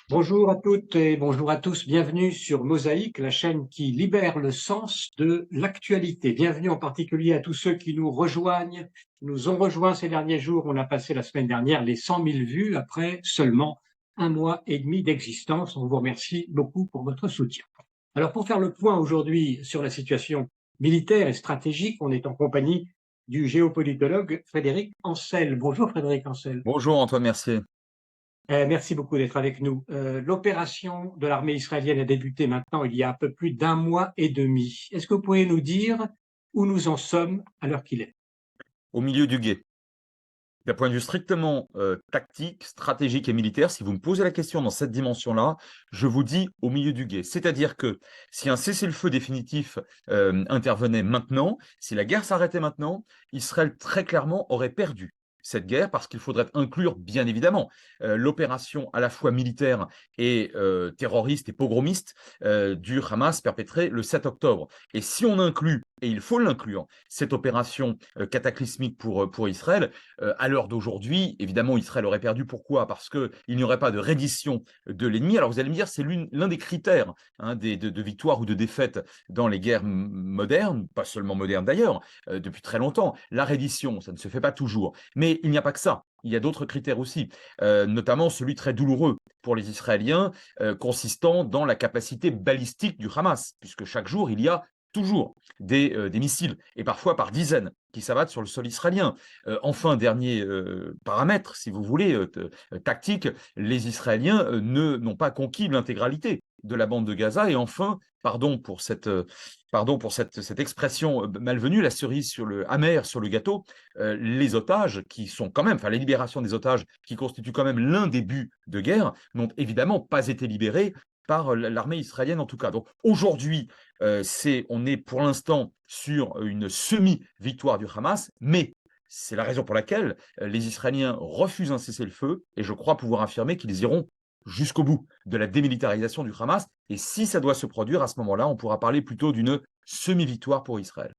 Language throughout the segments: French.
Bonjour à toutes et bonjour à tous. Bienvenue sur Mosaïque, la chaîne qui libère le sens de l'actualité. Bienvenue en particulier à tous ceux qui nous rejoignent, qui nous ont rejoints ces derniers jours. On a passé la semaine dernière les 100 000 vues après seulement un mois et demi d'existence. On vous remercie beaucoup pour votre soutien. Alors pour faire le point aujourd'hui sur la situation militaire et stratégique, on est en compagnie du géopolitologue Frédéric Ancel. Bonjour Frédéric Ancel. Bonjour Antoine Mercier. Merci beaucoup d'être avec nous. L'opération de l'armée israélienne a débuté maintenant il y a un peu plus d'un mois et demi. Est-ce que vous pouvez nous dire où nous en sommes à l'heure qu'il est? Au milieu du gué. D'un point de vue strictement tactique, stratégique et militaire, si vous me posez la question dans cette dimension-là, je vous dis au milieu du gué. C'est-à-dire que si un cessez-le-feu définitif intervenait maintenant, si la guerre s'arrêtait maintenant, Israël très clairement aurait perdu cette guerre parce qu'il faudrait inclure, bien évidemment, l'opération à la fois militaire et terroriste et pogromiste du Hamas perpétrée le 7 octobre. Et si on inclut, et il faut l'inclure, cette opération cataclysmique pour Israël, à l'heure d'aujourd'hui, évidemment, Israël aurait perdu. Pourquoi? Parce qu'il n'y aurait pas de reddition de l'ennemi. Alors vous allez me dire, c'est l'un des critères de victoire ou de défaite dans les guerres modernes, pas seulement modernes d'ailleurs, depuis très longtemps. La reddition, ça ne se fait pas toujours. Mais il n'y a pas que ça. Il y a d'autres critères aussi, notamment celui très douloureux pour les Israéliens, consistant dans la capacité balistique du Hamas, puisque chaque jour, il y a toujours des missiles, et parfois par dizaines, qui s'abattent sur le sol israélien. Enfin, dernier paramètre, si vous voulez, tactique, les Israéliens n'ont pas conquis l'intégralité de la bande de Gaza. Et enfin, pardon pour cette expression malvenue, la cerise amère sur le gâteau, les otages qui sont quand même, enfin les libérations des otages qui constituent quand même l'un des buts de guerre, n'ont évidemment pas été libérés par l'armée israélienne en tout cas. Donc aujourd'hui, on est pour l'instant sur une semi-victoire du Hamas, mais c'est la raison pour laquelle les Israéliens refusent un cessez-le-feu, et je crois pouvoir affirmer qu'ils iront jusqu'au bout de la démilitarisation du Hamas. Et si ça doit se produire, à ce moment-là, on pourra parler plutôt d'une semi-victoire pour Israël.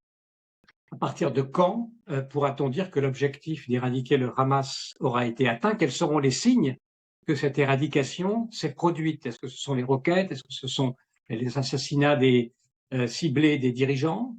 À partir de quand pourra-t-on dire que l'objectif d'éradiquer le Hamas aura été atteint? Quels seront les signes que cette éradication s'est produite? Est-ce que ce sont les roquettes? Est-ce que ce sont les assassinats ciblés des dirigeants?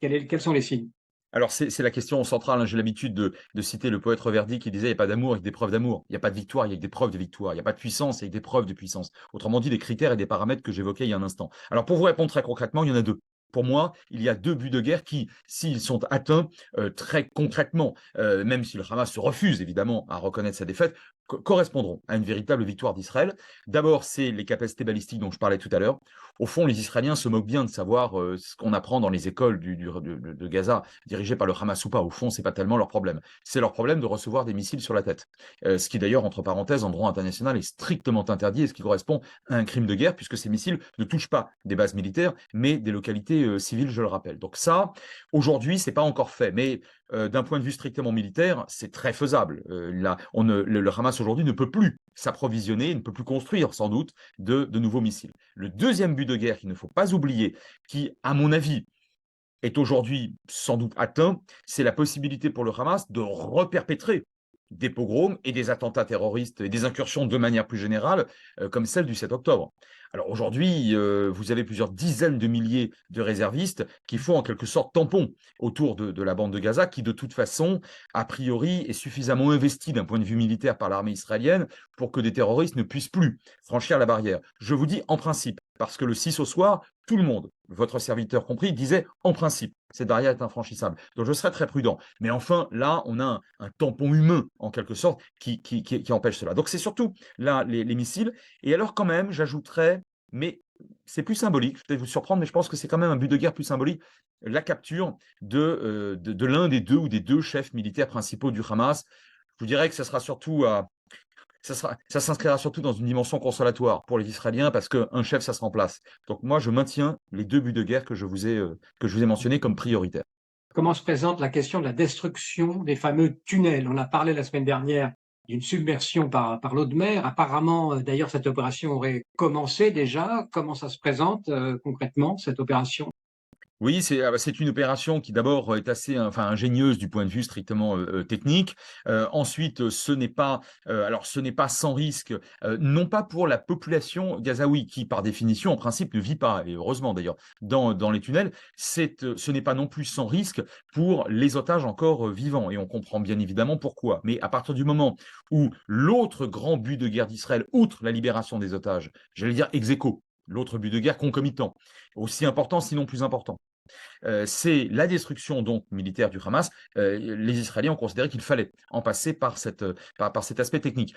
Quels sont les signes? Alors c'est la question centrale, hein. J'ai l'habitude de citer le poète Reverdy qui disait: «Il n'y a pas d'amour avec des preuves d'amour. Il n'y a pas de victoire, il y a que des preuves de victoire. Il n'y a pas de puissance avec des preuves de puissance». Autrement dit, des critères et des paramètres que j'évoquais il y a un instant. Alors pour vous répondre très concrètement, il y en a 2. Pour moi, il y a 2 buts de guerre qui, s'ils sont atteints, très concrètement, même si le Hamas se refuse évidemment à reconnaître sa défaite, correspondront à une véritable victoire d'Israël. D'abord, c'est les capacités balistiques dont je parlais tout à l'heure. Au fond, les Israéliens se moquent bien de savoir, ce qu'on apprend dans les écoles de Gaza dirigées par le Hamas ou pas. Au fond, c'est pas tellement leur problème. C'est leur problème de recevoir des missiles sur la tête. Ce qui d'ailleurs, entre parenthèses, en droit international, est strictement interdit et ce qui correspond à un crime de guerre, puisque ces missiles ne touchent pas des bases militaires, mais des localités civiles, je le rappelle. Donc ça, aujourd'hui, c'est pas encore fait. Mais d'un point de vue strictement militaire, c'est très faisable. Le Hamas aujourd'hui ne peut plus s'approvisionner, ne peut plus construire sans doute de nouveaux missiles. Le deuxième but de guerre qu'il ne faut pas oublier, qui, à mon avis, est aujourd'hui sans doute atteint, c'est la possibilité pour le Hamas de reperpétrer des pogroms et des attentats terroristes et des incursions de manière plus générale, comme celle du 7 octobre. Alors aujourd'hui, vous avez plusieurs dizaines de milliers de réservistes qui font en quelque sorte tampon autour de la bande de Gaza, qui de toute façon, a priori, est suffisamment investie d'un point de vue militaire par l'armée israélienne pour que des terroristes ne puissent plus franchir la barrière. Je vous dis en principe, parce que le 6 au soir, tout le monde, votre serviteur compris, disait en principe, cette barrière est infranchissable. Donc je serais très prudent. Mais enfin, là, on a un tampon humain, en quelque sorte, qui empêche cela. Donc c'est surtout là les missiles. Et alors quand même, j'ajouterais, mais c'est plus symbolique, je vais peut-être vous surprendre, mais je pense que c'est quand même un but de guerre plus symbolique, la capture de l'un des deux ou des deux chefs militaires principaux du Hamas. Je vous dirais que ça s'inscrira surtout dans une dimension consolatoire pour les Israéliens parce qu'un chef, ça se remplace. Donc moi, je maintiens les 2 buts de guerre que je vous ai mentionnés comme prioritaires. Comment se présente la question de la destruction des fameux tunnels? On a parlé la semaine dernière d'une submersion par l'eau de mer. Apparemment, d'ailleurs, cette opération aurait commencé déjà. Comment ça se présente concrètement, cette opération? Oui, c'est une opération qui d'abord est assez, enfin, ingénieuse du point de vue strictement, technique. Ensuite, ce n'est pas sans risque, non pas pour la population gazaoui qui, par définition, en principe, ne vit pas, et heureusement d'ailleurs, dans les tunnels. Ce n'est pas non plus sans risque pour les otages encore, vivants, et on comprend bien évidemment pourquoi. Mais à partir du moment où l'autre grand but de guerre d'Israël, outre la libération des otages, j'allais dire ex aequo, l'autre but de guerre concomitant, aussi important sinon plus important, c'est la destruction donc militaire du Hamas. Les Israéliens ont considéré qu'il fallait en passer par cet aspect technique.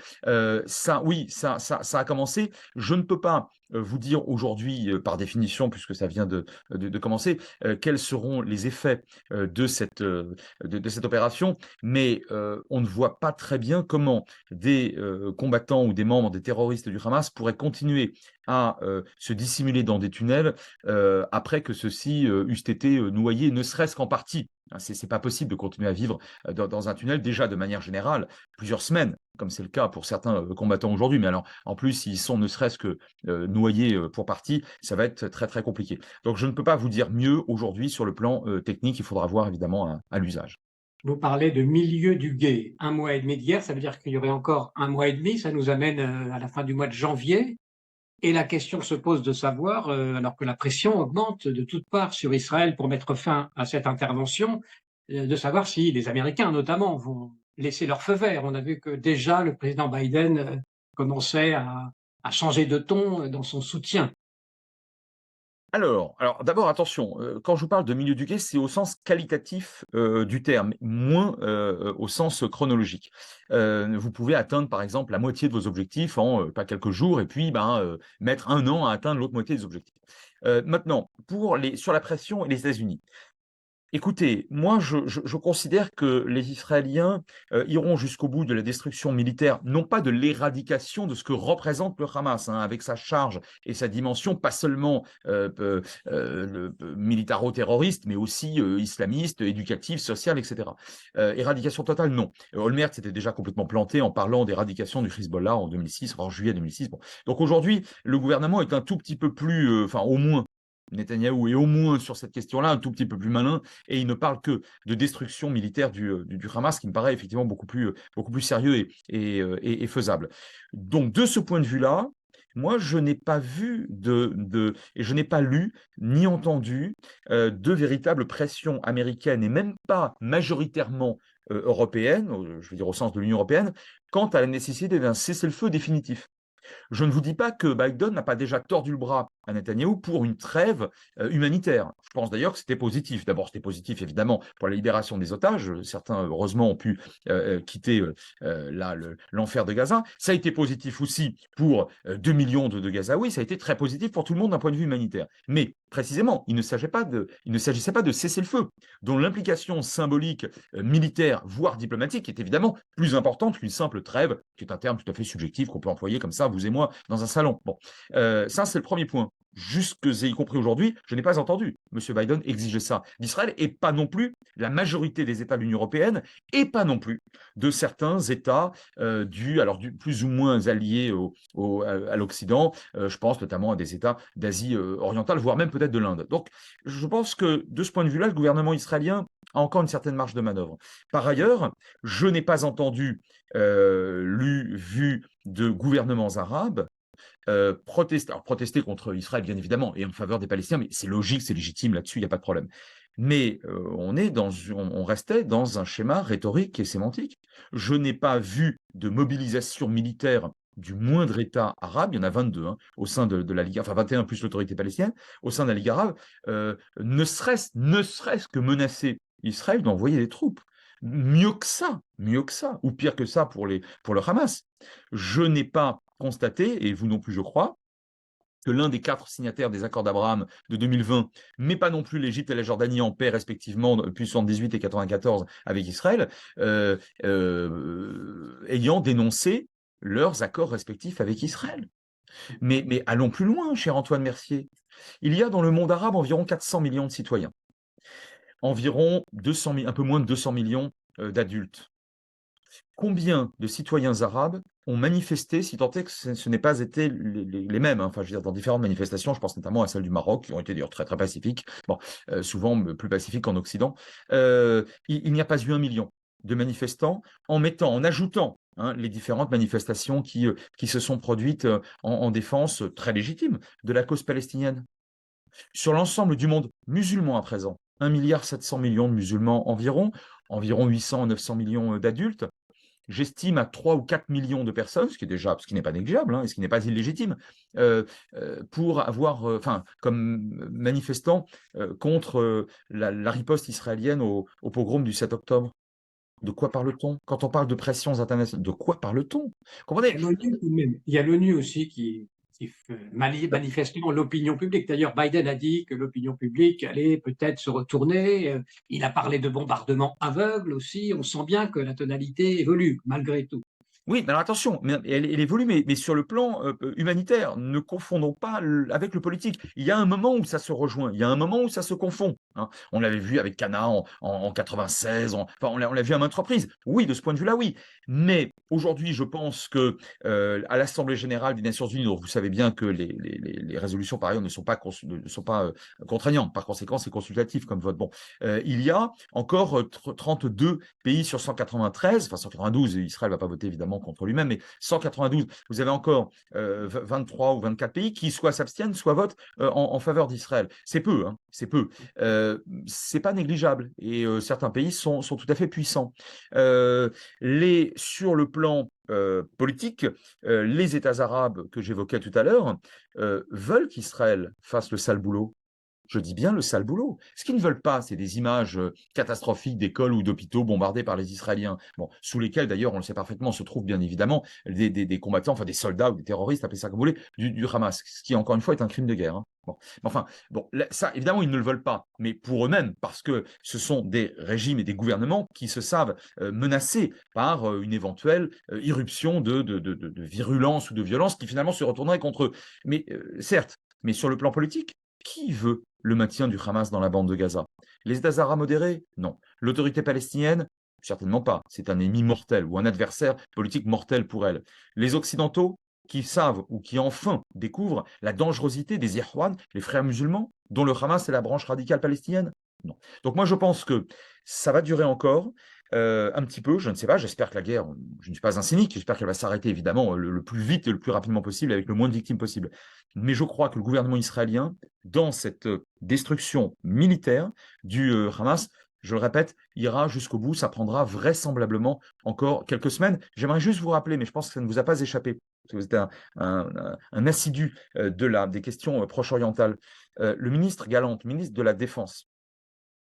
Ça, oui, ça a commencé. Je ne peux pas vous dire aujourd'hui, par définition, puisque ça vient de commencer, quels seront les effets de cette opération, mais on ne voit pas très bien comment des combattants ou des membres des terroristes du Hamas pourraient continuer à se dissimuler dans des tunnels après que ceux-ci eussent été noyés, ne serait-ce qu'en partie. Hein, c'est pas possible de continuer à vivre dans un tunnel, déjà de manière générale, plusieurs semaines, comme c'est le cas pour certains combattants aujourd'hui. Mais alors, en plus, s'ils sont ne serait-ce que noyés pour partie, ça va être très très compliqué. Donc, je ne peux pas vous dire mieux aujourd'hui sur le plan technique. Il faudra voir évidemment à l'usage. Vous parlez de milieu du gué. Un mois et demi de guerre, ça veut dire qu'il y aurait encore un mois et demi. Ça nous amène à la fin du mois de janvier. Et la question se pose de savoir, alors que la pression augmente de toutes parts sur Israël pour mettre fin à cette intervention, de savoir si les Américains notamment vont laisser leur feu vert. On a vu que déjà le président Biden commençait à changer de ton dans son soutien. Alors d'abord attention, quand je vous parle de milieu du gué, c'est au sens qualitatif, du terme, moins, au sens chronologique. Vous pouvez atteindre par exemple la moitié de vos objectifs en, pas quelques jours et puis, ben, mettre 1 an à atteindre l'autre moitié des objectifs. Maintenant sur la pression et les États-Unis. Écoutez, moi je considère que les Israéliens, iront jusqu'au bout de la destruction militaire, non pas de l'éradication de ce que représente le Hamas, hein, avec sa charge et sa dimension, pas seulement, militaro-terroriste, mais aussi, islamiste, éducative, sociale et cetera. Éradication totale, non. Olmert s'était déjà complètement planté en parlant d'éradication du Hezbollah en 2006, enfin en juillet 2006. Bon, donc aujourd'hui, le gouvernement est un tout petit peu plus, enfin au moins Netanyahou est au moins sur cette question-là un tout petit peu plus malin et il ne parle que de destruction militaire du Hamas, qui me paraît effectivement beaucoup plus sérieux et faisable. Donc, de ce point de vue-là, moi, je n'ai pas vu et je n'ai pas lu ni entendu de véritable pression américaine et même pas majoritairement européenne, je veux dire au sens de l'Union européenne, quant à la nécessité d'un cessez-le-feu définitif. Je ne vous dis pas que Biden n'a pas déjà tordu le bras à Netanyahou pour une trêve humanitaire. Je pense d'ailleurs que c'était positif. D'abord, c'était positif évidemment pour la libération des otages. Certains, heureusement, ont pu quitter l'enfer de Gaza. Ça a été positif aussi pour 2 millions de Gazaouis. Ça a été très positif pour tout le monde d'un point de vue humanitaire. Mais précisément, il ne s'agissait pas de cesser le feu, dont l'implication symbolique, militaire, voire diplomatique, est évidemment plus importante qu'une simple trêve, qui est un terme tout à fait subjectif qu'on peut employer comme ça, vous et moi, dans un salon. Bon, ça, c'est le premier point. Jusque, y compris aujourd'hui, je n'ai pas entendu M. Biden exiger ça d'Israël et pas non plus la majorité des États de l'Union européenne et pas non plus de certains États plus ou moins alliés à l'Occident. Je pense notamment à des États d'Asie orientale, voire même peut-être de l'Inde. Donc, je pense que de ce point de vue-là, le gouvernement israélien a encore une certaine marge de manœuvre. Par ailleurs, je n'ai pas entendu, vu de gouvernements arabes protester contre Israël, bien évidemment, et en faveur des Palestiniens, mais c'est logique, c'est légitime, là-dessus, il n'y a pas de problème. Mais on restait dans un schéma rhétorique et sémantique. Je n'ai pas vu de mobilisation militaire du moindre État arabe, il y en a 22 hein, au sein de la Ligue, enfin 21 plus l'autorité palestinienne, au sein de la Ligue arabe, ne serait-ce que menacer Israël d'envoyer des troupes. Mieux que ça, ou pire que ça pour le Hamas. Je n'ai pas constaté, et vous non plus je crois, que l'un des 4 signataires des accords d'Abraham de 2020, mais pas non plus l'Égypte et la Jordanie en paix respectivement depuis 78 et 94 avec Israël, ayant dénoncé leurs accords respectifs avec Israël. Mais allons plus loin, cher Antoine Mercier. Il y a dans le monde arabe environ 400 millions de citoyens, environ un peu moins de 200 millions d'adultes. Combien de citoyens arabes ont manifesté, si tant est que ce n'ait pas été les mêmes, hein. Enfin, je veux dire, dans différentes manifestations, je pense notamment à celle du Maroc, qui ont été d'ailleurs très, très pacifiques, bon, souvent plus pacifiques qu'en Occident. Il n'y a pas eu 1 million de manifestants en ajoutant, hein, les différentes manifestations qui se sont produites en défense très légitime de la cause palestinienne. Sur l'ensemble du monde musulman à présent, 1,7 milliard de musulmans environ 800 à 900 millions d'adultes. J'estime à 3 ou 4 millions de personnes, ce qui n'est pas négligeable, hein, et ce qui n'est pas illégitime, pour avoir, comme manifestant contre la riposte israélienne au pogrom du 7 octobre. De quoi parle-t-on? Quand on parle de pressions internationales, de quoi parle-t-on? Il y Comprenez? a l'ONU tout de même. Il y a l'ONU aussi qui fait manifestement l'opinion publique. D'ailleurs, Biden a dit que l'opinion publique allait peut-être se retourner. Il a parlé de bombardements aveugles aussi. On sent bien que la tonalité évolue malgré tout. Oui, mais alors attention, mais elle évolue, mais sur le plan humanitaire, ne confondons pas avec le politique. Il y a un moment où ça se rejoint, il y a un moment où ça se confond, hein. On l'avait vu avec Cana en 96, enfin, on l'a vu à maintes reprises. Oui, de ce point de vue-là, oui. Mais aujourd'hui, je pense que à l'Assemblée générale des Nations Unies, dont vous savez bien que les résolutions par ailleurs ne sont pas contraignantes, par conséquent, c'est consultatif comme vote. Bon, il y a encore 32 pays sur 193, enfin 192, Israël ne va pas voter évidemment contre lui-même, mais 192, vous avez encore 23 ou 24 pays qui soit s'abstiennent, soit votent en faveur d'Israël. C'est peu, hein, c'est peu. C'est pas négligeable, et certains pays sont tout à fait puissants. Sur le plan politique, les États arabes que j'évoquais tout à l'heure veulent qu'Israël fasse le sale boulot. Je dis bien le sale boulot. Ce qu'ils ne veulent pas, c'est des images catastrophiques d'écoles ou d'hôpitaux bombardés par les Israéliens, bon, sous lesquels d'ailleurs, on le sait parfaitement, se trouvent bien évidemment des combattants, enfin des soldats ou des terroristes, appelez ça comme vous voulez, du Hamas, ce qui encore une fois est un crime de guerre, hein. Bon. Enfin, bon, là, ça évidemment ils ne le veulent pas, mais pour eux-mêmes, parce que ce sont des régimes et des gouvernements qui se savent menacés par une éventuelle irruption de virulence ou de violence qui finalement se retournerait contre eux. Mais certes, mais sur le plan politique, qui veut le maintien du Hamas dans la bande de Gaza? Les États arabes modérés? Non. L'autorité palestinienne? Certainement pas. C'est un ennemi mortel ou un adversaire politique mortel pour elle. Les Occidentaux, qui savent ou qui enfin découvrent la dangerosité des Ikhwan, les frères musulmans, dont le Hamas est la branche radicale palestinienne? Non. Donc moi je pense que ça va durer encore un petit peu, je ne sais pas, j'espère que la guerre, je ne suis pas un cynique, j'espère qu'elle va s'arrêter évidemment le plus vite et le plus rapidement possible avec le moins de victimes possible. Mais je crois que le gouvernement israélien, dans cette destruction militaire du Hamas, je le répète, ira jusqu'au bout. Ça prendra vraisemblablement encore quelques semaines. J'aimerais juste vous rappeler, mais je pense que ça ne vous a pas échappé, parce que vous êtes un assidu des questions proche-orientales. Le ministre Galante, ministre de la Défense,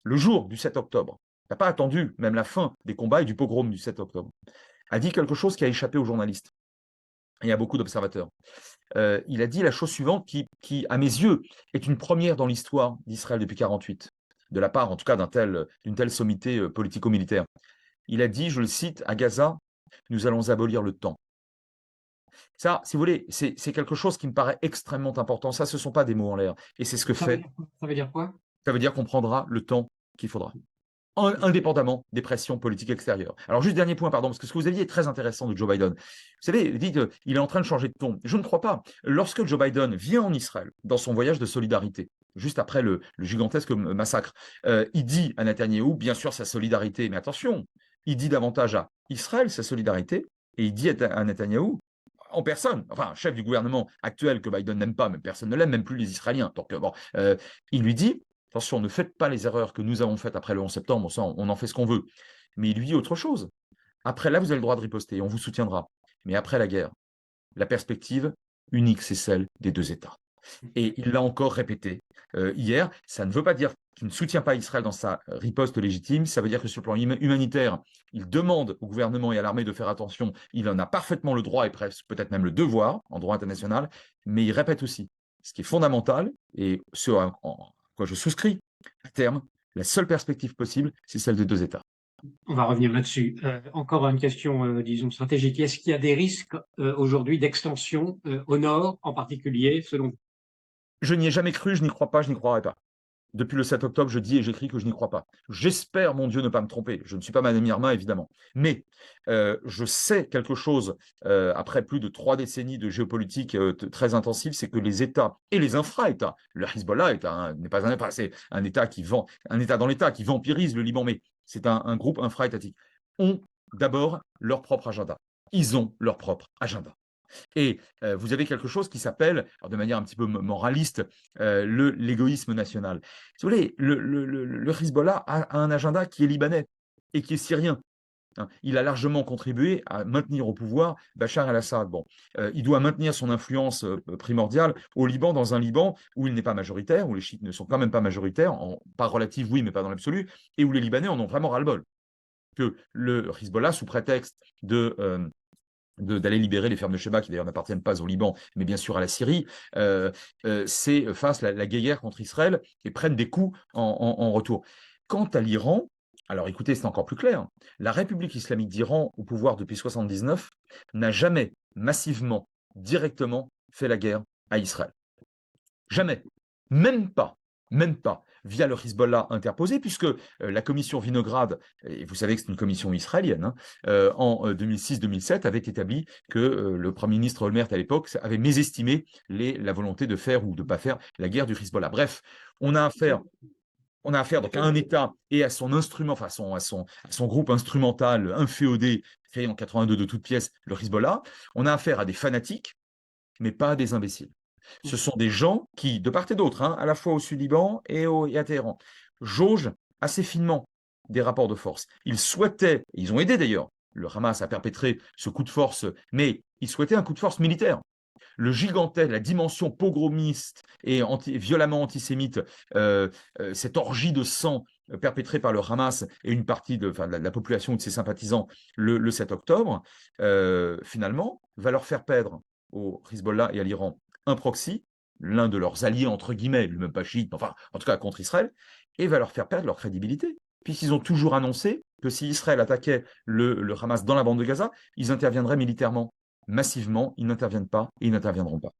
le jour du 7 octobre, n'a pas attendu même la fin des combats et du pogrom du 7 octobre, a dit quelque chose qui a échappé aux journalistes et à beaucoup d'observateurs. Il a dit la chose suivante qui, à mes yeux, est une première dans l'histoire d'Israël depuis 1948, de la part en tout cas d'une telle sommité politico-militaire. Il a dit, je le cite, à Gaza, nous allons abolir le temps. Ça, si vous voulez, c'est quelque chose qui me paraît extrêmement important. Ça, ce ne sont pas des mots en l'air. Et c'est ce que fait. Ça veut dire quoi? Ça veut dire qu'on prendra le temps qu'il faudra, indépendamment des pressions politiques extérieures. Alors, juste dernier point, pardon, parce que ce que vous aviez est très intéressant de Joe Biden. Vous savez, vous dites, il est en train de changer de ton. Je ne crois pas. Lorsque Joe Biden vient en Israël, dans son voyage de solidarité, juste après le gigantesque massacre, il dit à Netanyahou, bien sûr, sa solidarité, mais attention, il dit davantage à Israël sa solidarité, et il dit à Netanyahou, en personne, enfin, chef du gouvernement actuel que Biden n'aime pas, mais personne ne l'aime, même plus les Israéliens. Donc, il lui dit, attention, ne faites pas les erreurs que nous avons faites après le 11 septembre, ça, on en fait ce qu'on veut. Mais il lui dit autre chose. Après, là, vous avez le droit de riposter, on vous soutiendra. Mais après la guerre, la perspective unique, c'est celle des deux États. Et il l'a encore répété hier. Ça ne veut pas dire qu'il ne soutient pas Israël dans sa riposte légitime. Ça veut dire que sur le plan humanitaire, il demande au gouvernement et à l'armée de faire attention. Il en a parfaitement le droit et peut-être même le devoir en droit international. Mais il répète aussi ce qui est fondamental et ce à quoi je souscris, à terme, la seule perspective possible, c'est celle de deux États. On va revenir là-dessus. Encore une question, disons, stratégique. Est-ce qu'il y a des risques aujourd'hui d'extension au nord, en particulier, selon vous? Je n'y ai jamais cru, je n'y crois pas, je n'y croirai pas. depuis le 7 octobre, je dis et j'écris que je n'y crois pas. J'espère, mon Dieu, ne pas me tromper. Je ne suis pas Madame Irma, évidemment. Mais je sais quelque chose, après plus de 3 décennies de géopolitique très intensive, c'est que les États et les infra-États, le Hezbollah n'est pas un État, c'est un État un État dans l'État qui vampirise le Liban, mais c'est un groupe infra-étatique, ont d'abord leur propre agenda. Ils ont leur propre agenda. Et vous avez quelque chose qui s'appelle, de manière un petit peu moraliste, l'égoïsme national. Si vous voulez, le Hezbollah a un agenda qui est libanais et qui est syrien. Hein. Il a largement contribué à maintenir au pouvoir Bachar el-Assad. Bon, il doit maintenir son influence primordiale au Liban, dans un Liban où il n'est pas majoritaire, où les chiites ne sont quand même pas majoritaires, en part relative, oui, mais pas dans l'absolu, et où les Libanais en ont vraiment ras-le-bol. Que le Hezbollah, sous prétexte d'aller libérer les fermes de Sheba, qui d'ailleurs n'appartiennent pas au Liban, mais bien sûr à la Syrie, fassent la guerre contre Israël et prennent des coups en retour. Quant à l'Iran, alors écoutez, c'est encore plus clair. La République islamique d'Iran, au pouvoir depuis 1979, n'a jamais massivement, directement fait la guerre à Israël. Jamais. Même pas via le Hezbollah interposé, puisque la commission Vinograd, et vous savez que c'est une commission israélienne, hein, en 2006-2007 avait établi que le Premier ministre Olmert à l'époque avait mésestimé la volonté de faire ou de ne pas faire la guerre du Hezbollah. Bref, on a affaire donc à un État et à son instrument, enfin à son groupe instrumental inféodé créé en 82 de toutes pièces, le Hezbollah. On a affaire à des fanatiques, mais pas à des imbéciles. Ce sont des gens qui, de part et d'autre, hein, à la fois au Sud-Liban et à Téhéran, jaugent assez finement des rapports de force. Ils souhaitaient, ils ont aidé d'ailleurs, le Hamas a perpétré ce coup de force, mais ils souhaitaient un coup de force militaire. Le gigantesque, la dimension pogromiste et violemment antisémite, cette orgie de sang perpétrée par le Hamas et une partie de la population ou de ses sympathisants le 7 octobre, finalement, va leur faire perdre au Hezbollah et à l'Iran un proxy, l'un de leurs alliés, entre guillemets, lui-même pas chiite, enfin, en tout cas contre Israël, et va leur faire perdre leur crédibilité. Puisqu'ils ont toujours annoncé que si Israël attaquait le Hamas dans la bande de Gaza, ils interviendraient militairement. Massivement, ils n'interviennent pas et ils n'interviendront pas.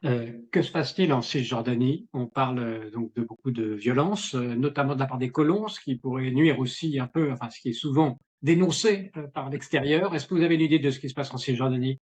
Que se passe-t-il en Cisjordanie? On parle donc de beaucoup de violences, notamment de la part des colons, ce qui pourrait nuire aussi un peu, enfin ce qui est souvent dénoncé par l'extérieur. Est-ce que vous avez une idée de ce qui se passe en Cisjordanie?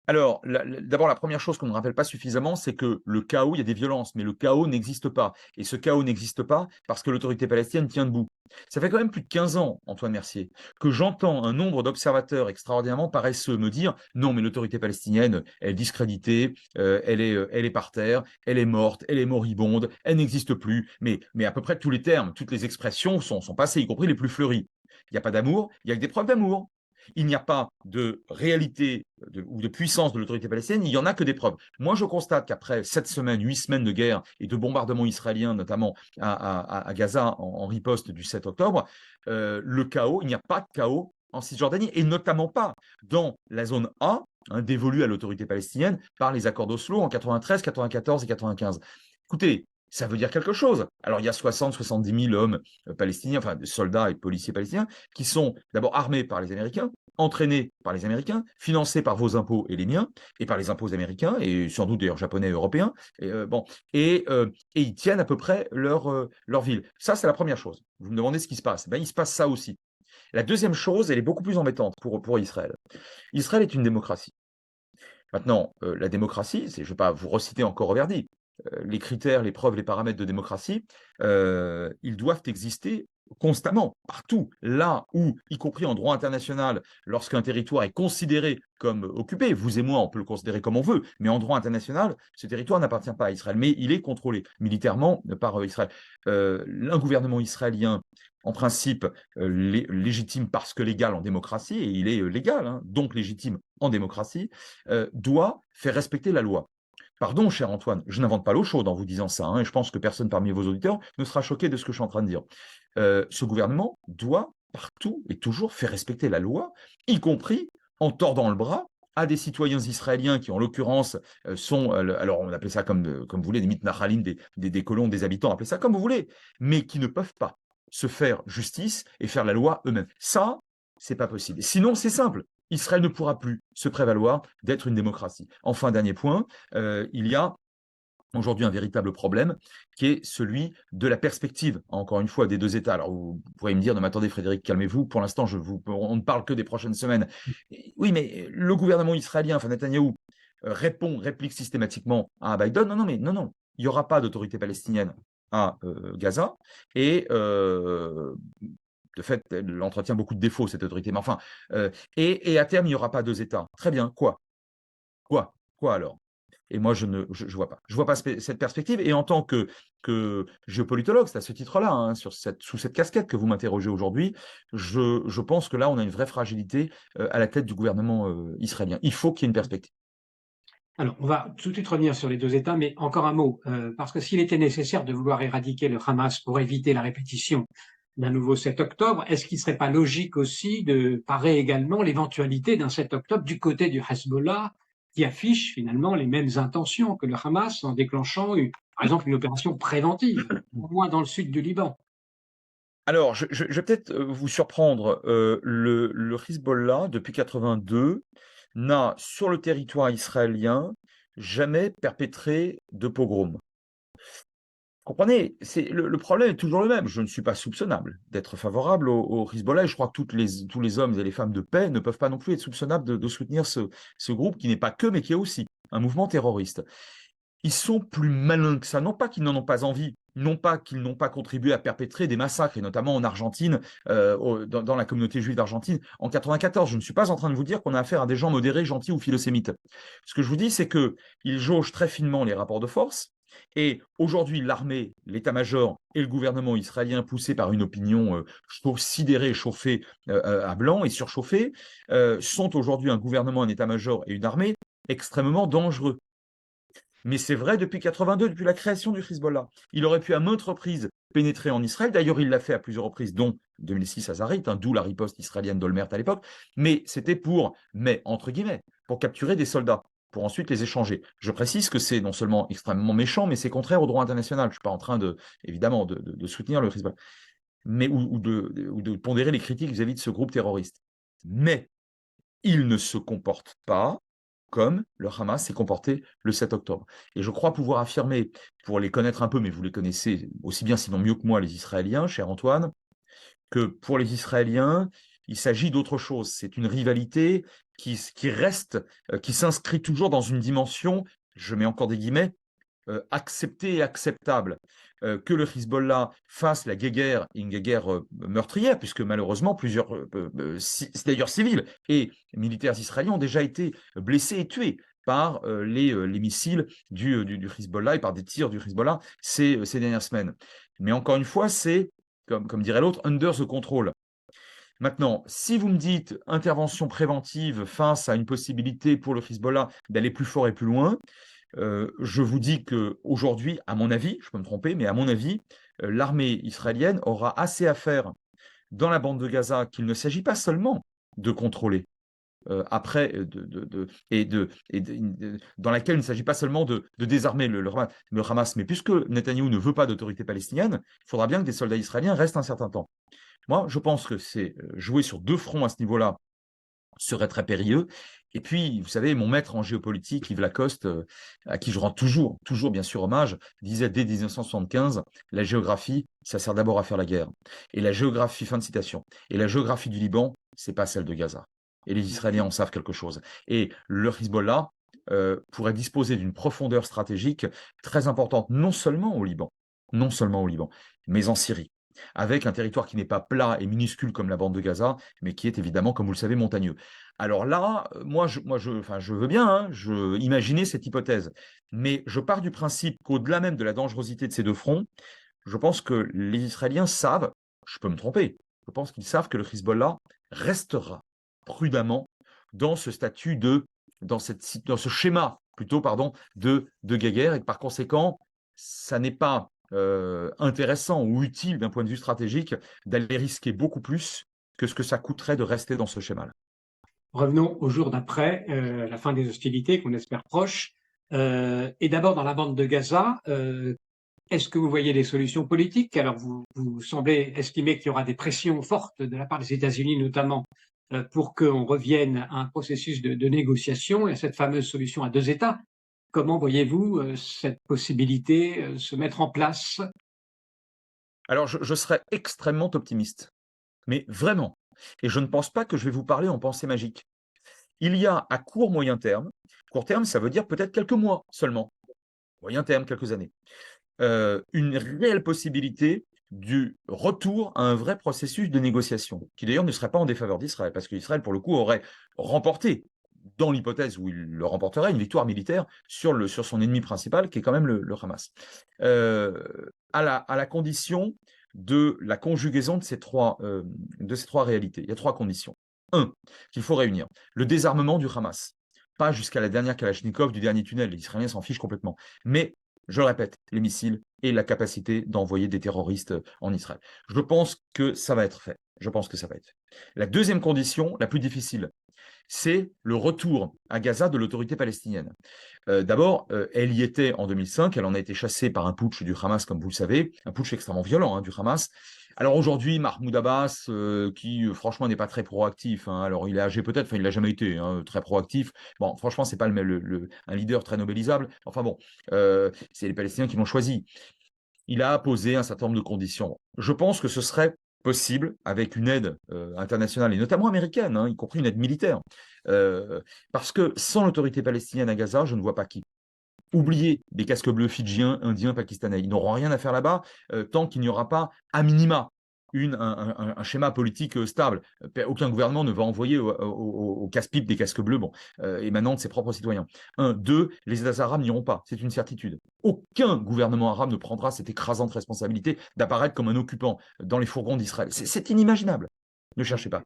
Alors, d'abord, la première chose qu'on ne rappelle pas suffisamment, c'est que le chaos, il y a des violences, mais le chaos n'existe pas. Et ce chaos n'existe pas parce que l'autorité palestinienne tient debout. Ça fait quand même plus de 15 ans, Antoine Mercier, que j'entends un nombre d'observateurs extraordinairement paresseux me dire « Non, mais l'autorité palestinienne, elle est discréditée, elle est par terre, elle est morte, elle est moribonde, elle n'existe plus. » Mais à peu près tous les termes, toutes les expressions sont passées, y compris les plus fleuries. Il n'y a pas d'amour, il y a que des preuves d'amour. Il n'y a pas de réalité ou de puissance de l'autorité palestinienne, il n'y en a que des preuves. Moi, je constate qu'après 7 semaines, 8 semaines de guerre et de bombardements israéliens, notamment à Gaza en riposte du 7 octobre, le chaos, il n'y a pas de chaos en Cisjordanie, et notamment pas dans la zone A, hein, dévolue à l'autorité palestinienne par les accords d'Oslo en 93, 94 et 95. Écoutez, ça veut dire quelque chose. Alors, il y a 60-70 000 hommes palestiniens, enfin soldats et policiers palestiniens, qui sont d'abord armés par les Américains, entraînés par les Américains, financés par vos impôts et les miens, et par les impôts américains, et sans doute d'ailleurs japonais et européens, et ils tiennent à peu près leur ville. Ça, c'est la première chose. Vous me demandez ce qui se passe. Ben, il se passe ça aussi. La deuxième chose, elle est beaucoup plus embêtante pour Israël. Israël est une démocratie. Maintenant, la démocratie, je ne vais pas vous reciter encore Verdi, les critères, les preuves, les paramètres de démocratie, ils doivent exister constamment, partout, là où, y compris en droit international, lorsqu'un territoire est considéré comme occupé, vous et moi, on peut le considérer comme on veut, mais en droit international, ce territoire n'appartient pas à Israël, mais il est contrôlé militairement par Israël. Un gouvernement israélien, en principe, légitime parce que légal en démocratie, et il est légal, hein, donc légitime en démocratie, doit faire respecter la loi. Pardon, cher Antoine, je n'invente pas l'eau chaude en vous disant ça, hein, et je pense que personne parmi vos auditeurs ne sera choqué de ce que je suis en train de dire. Ce gouvernement doit partout et toujours faire respecter la loi, y compris en tordant le bras à des citoyens israéliens qui, en l'occurrence, sont, alors on appelle ça comme vous voulez, des mitnachalim, des colons, des habitants, appelez ça comme vous voulez, mais qui ne peuvent pas se faire justice et faire la loi eux-mêmes. Ça, c'est pas possible. Sinon, c'est simple. Israël ne pourra plus se prévaloir d'être une démocratie. Enfin, dernier point, il y a aujourd'hui un véritable problème, qui est celui de la perspective, encore une fois, des deux États. Alors, vous pourriez me dire, non, mais attendez, Frédéric, calmez-vous, pour l'instant, on ne parle que des prochaines semaines. Oui, mais le gouvernement israélien, enfin Netanyahou, réplique systématiquement à Biden, non, non, mais non, il n'y aura pas d'autorité palestinienne à Gaza, et de fait, elle entretient beaucoup de défauts, cette autorité, mais enfin, et à terme, il n'y aura pas deux États. Très bien, quoi? Quoi alors? Et moi, je ne vois pas. Je vois pas cette perspective. Et en tant que géopolitologue, c'est à ce titre-là, hein, sous cette casquette que vous m'interrogez aujourd'hui, je pense que là, on a une vraie fragilité à la tête du gouvernement israélien. Il faut qu'il y ait une perspective. Alors, on va tout de suite revenir sur les deux États, mais encore un mot, parce que s'il était nécessaire de vouloir éradiquer le Hamas pour éviter la répétition d'un nouveau 7 octobre, est-ce qu'il ne serait pas logique aussi de parer également l'éventualité d'un 7 octobre du côté du Hezbollah, qui affiche finalement les mêmes intentions que le Hamas en déclenchant, par exemple, une opération préventive, au moins dans le sud du Liban? Alors, je vais peut-être vous surprendre. Le Hezbollah, depuis 82, n'a, sur le territoire israélien, jamais perpétré de pogrom. Comprenez, le problème est toujours le même. Je ne suis pas soupçonnable d'être favorable au Hezbollah, et je crois que tous les hommes et les femmes de paix ne peuvent pas non plus être soupçonnables de soutenir ce groupe qui n'est pas que, mais qui est aussi un mouvement terroriste. Ils sont plus malins que ça. Non pas qu'ils n'en ont pas envie, non pas qu'ils n'ont pas contribué à perpétrer des massacres, et notamment en Argentine, dans la communauté juive d'Argentine, en 94. Je ne suis pas en train de vous dire qu'on a affaire à des gens modérés, gentils ou philosémites. Ce que je vous dis, c'est qu'ils jaugent très finement les rapports de force. Et aujourd'hui, l'armée, l'état-major et le gouvernement israélien, poussés par une opinion sidérée, chauffée à blanc et surchauffée, sont aujourd'hui un gouvernement, un état-major et une armée extrêmement dangereux. Mais c'est vrai depuis 82, depuis la création du Hezbollah. Il aurait pu à maintes reprises pénétrer en Israël. D'ailleurs, il l'a fait à plusieurs reprises, dont 2006 à Zarit, hein, d'où la riposte israélienne d'Olmert à l'époque. Mais c'était entre guillemets, pour capturer des soldats, pour ensuite les échanger. Je précise que c'est non seulement extrêmement méchant, mais c'est contraire au droit international. Je ne suis pas en train évidemment, de soutenir le Hezbollah, mais, ou de pondérer les critiques vis-à-vis de ce groupe terroriste. Mais il ne se comporte pas comme le Hamas s'est comporté le 7 octobre. Et je crois pouvoir affirmer, pour les connaître un peu, mais vous les connaissez aussi bien, sinon mieux que moi, les Israéliens, cher Antoine, que pour les Israéliens, il s'agit d'autre chose. C'est une rivalité qui reste, qui s'inscrit toujours dans une dimension, je mets encore des guillemets, accepté et acceptable. Que le Hezbollah fasse la guéguerre, une guéguerre meurtrière, puisque malheureusement plusieurs, c'est d'ailleurs civils et militaires israéliens ont déjà été blessés et tués par les missiles du Hezbollah et par des tirs du Hezbollah ces dernières semaines. Mais encore une fois, c'est, comme dirait l'autre, under the control. Maintenant, si vous me dites intervention préventive face à une possibilité pour le Hezbollah d'aller plus fort et plus loin, je vous dis qu'aujourd'hui, à mon avis, je peux me tromper, mais à mon avis, l'armée israélienne aura assez à faire dans la bande de Gaza qu'il ne s'agit pas seulement de contrôler, dans laquelle il ne s'agit pas seulement de désarmer le Hamas, mais puisque Netanyahou ne veut pas d'autorité palestinienne, il faudra bien que des soldats israéliens restent un certain temps. Moi, je pense que c'est jouer sur deux fronts à ce niveau-là serait très périlleux. Et puis, vous savez, mon maître en géopolitique, Yves Lacoste, à qui je rends toujours bien sûr hommage, disait dès 1975, la géographie, ça sert d'abord à faire la guerre. Et la géographie, fin de citation, et la géographie du Liban, c'est pas celle de Gaza. Et les Israéliens en savent quelque chose. Et le Hezbollah pourrait disposer d'une profondeur stratégique très importante, non seulement au Liban, mais en Syrie, avec un territoire qui n'est pas plat et minuscule comme la bande de Gaza, mais qui est évidemment, comme vous le savez, montagneux. Alors là, moi, je veux bien imaginer cette hypothèse, mais je pars du principe qu'au-delà même de la dangerosité de ces deux fronts, je pense que les Israéliens savent, je peux me tromper, je pense qu'ils savent que le Hezbollah restera prudemment dans ce statut dans ce schéma plutôt, pardon, de guéguerre, et que par conséquent, ça n'est pas intéressant ou utile d'un point de vue stratégique d'aller risquer beaucoup plus que ce que ça coûterait de rester dans ce schéma-là. Revenons au jour d'après la fin des hostilités, qu'on espère proches. Et d'abord dans la bande de Gaza, est-ce que vous voyez des solutions politiques? Alors vous semblez estimer qu'il y aura des pressions fortes de la part des États-Unis notamment pour qu'on revienne à un processus de négociation et à cette fameuse solution à deux États. Comment voyez-vous cette possibilité se mettre en place? Alors je serais extrêmement optimiste, mais vraiment. Et je ne pense pas que je vais vous parler en pensée magique. Il y a à court terme, ça veut dire peut-être quelques mois seulement, moyen terme, quelques années, une réelle possibilité du retour à un vrai processus de négociation, qui d'ailleurs ne serait pas en défaveur d'Israël, parce qu'Israël, pour le coup, aurait remporté, dans l'hypothèse où il le remporterait, une victoire militaire sur son ennemi principal, qui est quand même le Hamas. À la condition de la conjugaison de ces trois réalités. Il y a trois conditions. Un, qu'il faut réunir le désarmement du Hamas, pas jusqu'à la dernière Kalachnikov du dernier tunnel, les Israéliens s'en fichent complètement, mais je le répète, les missiles et la capacité d'envoyer des terroristes en Israël. Je pense que ça va être fait. Je pense que ça va être fait. La deuxième condition, la plus difficile, c'est le retour à Gaza de l'autorité palestinienne. D'abord, elle y était en 2005, elle en a été chassée par un putsch du Hamas, comme vous le savez, un putsch extrêmement violent du Hamas. Alors aujourd'hui, Mahmoud Abbas, qui franchement n'est pas très proactif, alors il est âgé peut-être, enfin il l'a jamais été très proactif. Bon, franchement, c'est pas un leader très nobelisable. Enfin bon, c'est les Palestiniens qui l'ont choisi. Il a posé un certain nombre de conditions. Je pense que ce serait possible avec une aide internationale, et notamment américaine, y compris une aide militaire. Parce que sans l'autorité palestinienne à Gaza, je ne vois pas qui. Oubliez des casques bleus fidjiens, indiens, pakistanais. Ils n'auront rien à faire là-bas tant qu'il n'y aura pas, à minima, un schéma politique stable. Aucun gouvernement ne va envoyer au casse-pipe des casques bleus émanant de ses propres citoyens. Un. Deux, les États arabes n'iront pas. C'est une certitude. Aucun gouvernement arabe ne prendra cette écrasante responsabilité d'apparaître comme un occupant dans les fourgons d'Israël. C'est inimaginable. Ne cherchez pas.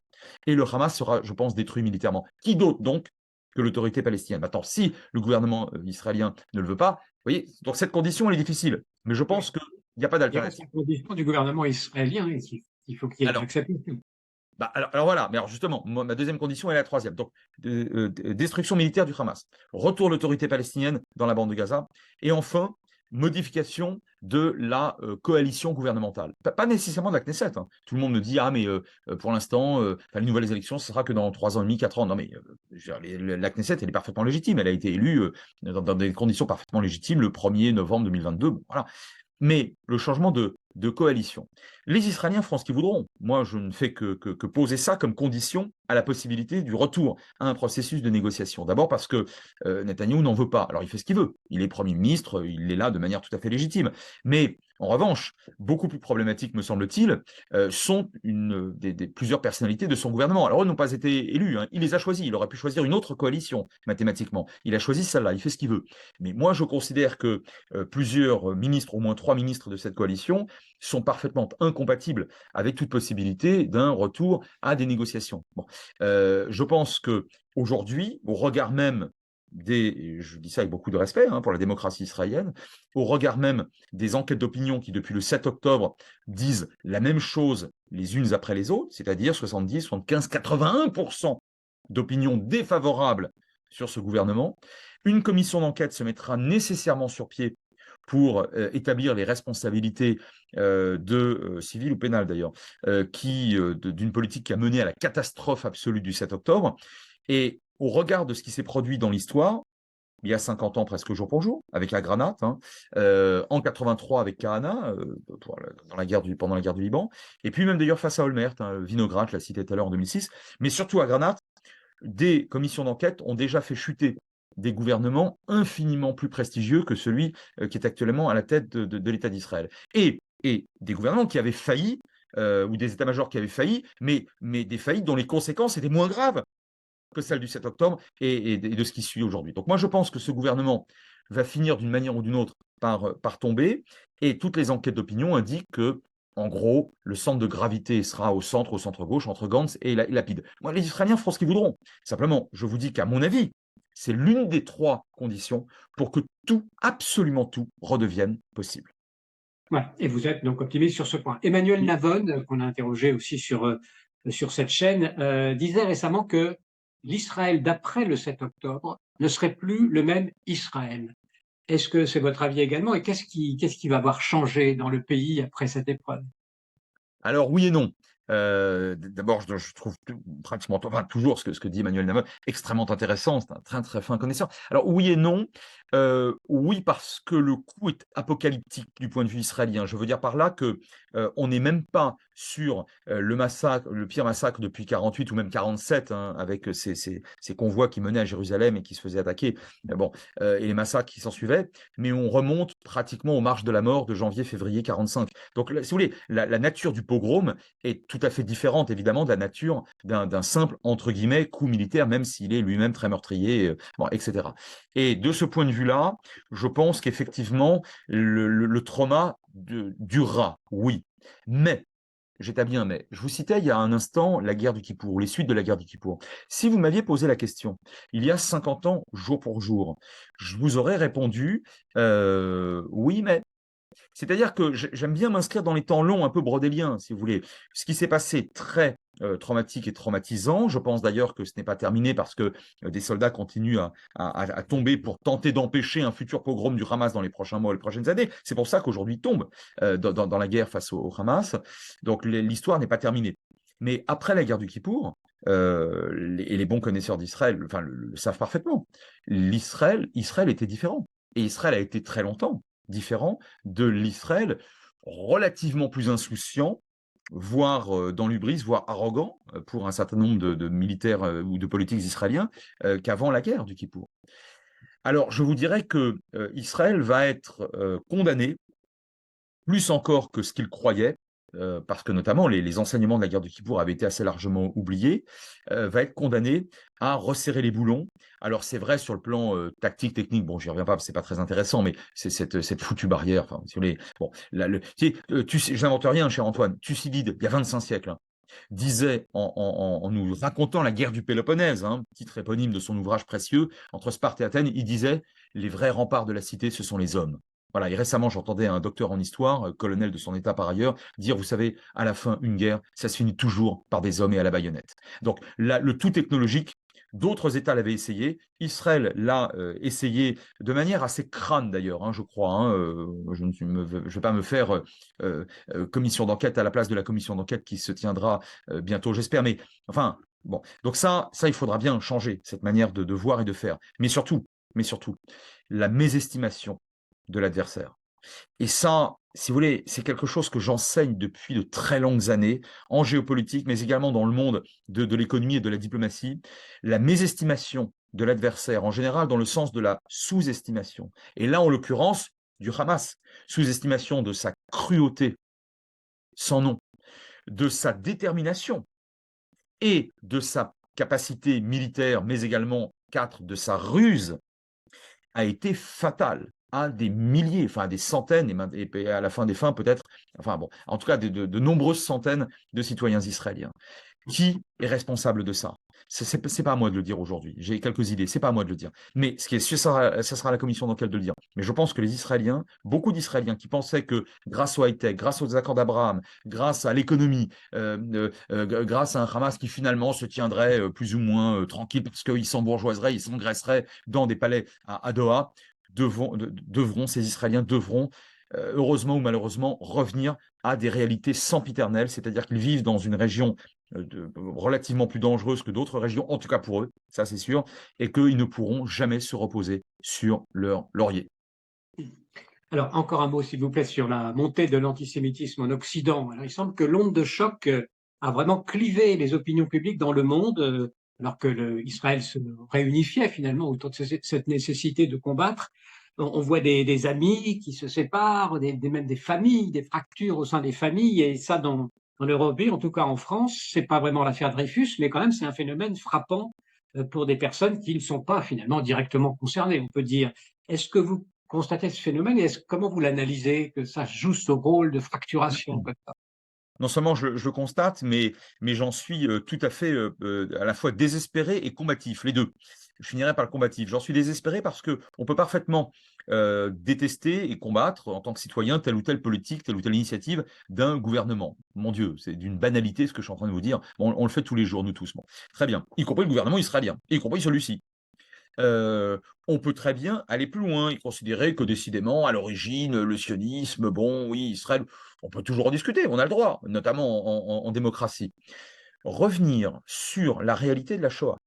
Et le Hamas sera, je pense, détruit militairement. Qui d'autre, donc, que l'autorité palestinienne? Maintenant, si le gouvernement israélien ne le veut pas, vous voyez, donc cette condition, elle est difficile. Mais je pense Oui. qu'il n'y a pas Il reste d'alternative. la condition du gouvernement israélien et il faut qu'il y ait une Alors, acceptation. alors voilà, mais alors justement, ma deuxième condition est la troisième. Donc, destruction militaire du Hamas, retour de l'autorité palestinienne dans la bande de Gaza, et enfin, modification de la coalition gouvernementale. Pas nécessairement de la Knesset. Tout le monde me dit, ah mais pour l'instant, les nouvelles élections, ce sera que dans 3 ans et demi, 4 ans. Non mais la Knesset, elle est parfaitement légitime. Elle a été élue dans des conditions parfaitement légitimes le 1er novembre 2022. Bon, voilà. Mais le changement de coalition. Les Israéliens feront ce qu'ils voudront. Moi, je ne fais que poser ça comme condition à la possibilité du retour à un processus de négociation. D'abord parce que Netanyahou n'en veut pas. Alors, il fait ce qu'il veut. Il est Premier ministre, il est là de manière tout à fait légitime. Mais en revanche, beaucoup plus problématique, me semble-t-il, sont plusieurs personnalités de son gouvernement. Alors, eux n'ont pas été élus. Il les a choisis. Il aurait pu choisir une autre coalition, mathématiquement. Il a choisi celle-là. Il fait ce qu'il veut. Mais moi, je considère que plusieurs ministres, au moins 3 ministres de cette coalition, sont parfaitement incompatibles avec toute possibilité d'un retour à des négociations. Je pense que aujourd'hui, au regard même je dis ça avec beaucoup de respect pour la démocratie israélienne, au regard même des enquêtes d'opinion qui, depuis le 7 octobre, disent la même chose les unes après les autres, c'est-à-dire 70, 75, 81% d'opinions défavorables sur ce gouvernement, une commission d'enquête se mettra nécessairement sur pied pour établir les responsabilités civiles ou pénales d'ailleurs, d'une politique qui a mené à la catastrophe absolue du 7 octobre. Et au regard de ce qui s'est produit dans l'histoire, il y a 50 ans presque jour pour jour, avec la granate, en 83 avec Kahana, pendant la guerre du Liban, et puis même d'ailleurs face à Olmert, Vinograd, je l'ai cité tout à l'heure en 2006, mais surtout à Granat, des commissions d'enquête ont déjà fait chuter des gouvernements infiniment plus prestigieux que celui qui est actuellement à la tête de l'État d'Israël. Et des gouvernements qui avaient failli, ou des états-majors qui avaient failli, mais des faillites dont les conséquences étaient moins graves que celles du 7 octobre et de ce qui suit aujourd'hui. Donc moi, je pense que ce gouvernement va finir d'une manière ou d'une autre par tomber, et toutes les enquêtes d'opinion indiquent que, en gros, le centre de gravité sera au centre-gauche, entre Gantz et Lapid. Moi, les Israéliens feront ce qu'ils voudront. Simplement, je vous dis qu'à mon avis, c'est l'une des 3 conditions pour que tout, absolument tout, redevienne possible. Voilà. Et vous êtes donc optimiste sur ce point. Emmanuel Navon, qu'on a interrogé aussi sur cette chaîne, disait récemment que l'Israël d'après le 7 octobre ne serait plus le même Israël. Est-ce que c'est votre avis également? Et qu'est-ce qui va avoir changé dans le pays après cette épreuve? Alors oui et non. D'abord, je trouve pratiquement toujours ce que dit Emmanuel Navon extrêmement intéressant. C'est un très très fin connaisseur. Alors oui et non. Oui, parce que le coup est apocalyptique du point de vue israélien. Je veux dire par là que on n'est même pas sur le pire massacre depuis 48 ou même 47, hein, avec ces convois qui menaient à Jérusalem et qui se faisaient attaquer, bon, et les massacres qui s'en suivaient, mais on remonte pratiquement aux marches de la mort de janvier-février 45. Donc, si vous voulez, la nature du pogrom est tout à fait différente, évidemment, de la nature d'un simple, entre guillemets, coup militaire, même s'il est lui-même très meurtrier, bon, etc. Et de ce point de vue-là, je pense qu'effectivement, le trauma durera, oui. Mais, j'établis un mais. Je vous citais il y a un instant la guerre du Kippour, les suites de la guerre du Kippour. Si vous m'aviez posé la question, il y a 50 ans, jour pour jour, je vous aurais répondu oui, mais. C'est-à-dire que j'aime bien m'inscrire dans les temps longs, un peu brodéliens, si vous voulez. Ce qui s'est passé très traumatique et traumatisant. Je pense d'ailleurs que ce n'est pas terminé parce que des soldats continuent à tomber pour tenter d'empêcher un futur pogrom du Hamas dans les prochains mois, les prochaines années. C'est pour ça qu'aujourd'hui ils tombent dans la guerre face au Hamas. Donc l'histoire n'est pas terminée. Mais après la guerre du Kippour, et les bons connaisseurs d'Israël enfin, le savent parfaitement, Israël était différent. Et Israël a été très longtemps différent de l'Israël relativement plus insouciant, voire dans l'hubris, voire arrogant pour un certain nombre de militaires ou de politiques israéliens qu'avant la guerre du Kippour. Alors, je vous dirais que Israël va être condamné, plus encore que ce qu'il croyait, parce que notamment les enseignements de la guerre du Kippour avaient été assez largement oubliés, va être condamné à resserrer les boulons. Alors c'est vrai sur le plan tactique, technique, bon, j'y reviens pas, c'est pas très intéressant, mais c'est cette foutue barrière. Enfin, si vous voulez, bon, là, je n'invente rien, cher Antoine. Thucydide, il y a 25 siècles, hein, disait en nous racontant la guerre du Péloponnèse, hein, titre éponyme de son ouvrage précieux, entre Sparte et Athènes, il disait « Les vrais remparts de la cité, ce sont les hommes ». Voilà, et récemment, j'entendais un docteur en histoire, colonel de son état par ailleurs, dire, vous savez, à la fin, une guerre, ça se finit toujours par des hommes et à la baïonnette. Donc, là, le tout technologique, d'autres États l'avaient essayé. Israël l'a essayé de manière assez crâne d'ailleurs, hein, je crois. Hein, je ne vais pas me faire commission d'enquête à la place de la commission d'enquête qui se tiendra bientôt, j'espère. Mais enfin, bon. Donc ça, il faudra bien changer cette manière de voir et de faire. Mais surtout, la mésestimation de l'adversaire. Et ça, si vous voulez, c'est quelque chose que j'enseigne depuis de très longues années en géopolitique, mais également dans le monde de l'économie et de la diplomatie. La mésestimation de l'adversaire, en général dans le sens de la sous-estimation. Et là, en l'occurrence, du Hamas. Sous-estimation de sa cruauté sans nom, de sa détermination et de sa capacité militaire, mais également, 4, de sa ruse, a été fatale à des milliers, enfin à des centaines, et à la fin des fins peut-être, enfin bon, en tout cas de nombreuses centaines de citoyens israéliens. Qui est responsable de ça? C'est pas à moi de le dire aujourd'hui. J'ai quelques idées, c'est pas à moi de le dire. Mais ce qui est sûr, ça sera la commission d'enquête de le dire. Mais je pense que les Israéliens, beaucoup d'Israéliens qui pensaient que grâce au high-tech, grâce aux accords d'Abraham, grâce à l'économie, grâce à un Hamas qui finalement se tiendrait plus ou moins tranquille parce qu'ils s'embourgeoiseraient, ils s'engraisseraient dans des palais à Doha, ces Israéliens devront, heureusement ou malheureusement, revenir à des réalités sempiternelles, c'est-à-dire qu'ils vivent dans une région relativement plus dangereuse que d'autres régions, en tout cas pour eux, ça c'est sûr, et qu'ils ne pourront jamais se reposer sur leur laurier. Alors, encore un mot, s'il vous plaît, sur la montée de l'antisémitisme en Occident. Alors, il semble que l'onde de choc a vraiment clivé les opinions publiques dans le monde, alors que Israël se réunifiait finalement autour de cette nécessité de combattre. On voit des amis qui se séparent, même des familles, des fractures au sein des familles, et ça, dans l'Europe, en tout cas en France, c'est pas vraiment l'affaire Dreyfus, mais quand même, c'est un phénomène frappant pour des personnes qui ne sont pas finalement directement concernées, on peut dire. Est-ce que vous constatez ce phénomène et comment vous l'analysez, que ça joue ce rôle de fracturation comme ça? Non seulement je le constate, mais j'en suis tout à fait à la fois désespéré et combatif, les deux. Je finirai par le combatif. J'en suis désespéré parce qu'on peut parfaitement détester et combattre en tant que citoyen telle ou telle politique, telle ou telle initiative d'un gouvernement. Mon Dieu, c'est d'une banalité ce que je suis en train de vous dire. On le fait tous les jours, nous tous. Bon, très bien, y compris le gouvernement israélien, y compris celui-ci. on peut très bien aller plus loin et considérer que décidément, à l'origine, le sionisme, bon, oui, Israël, on peut toujours en discuter, on a le droit, notamment en démocratie. Revenir sur la réalité de la Shoah,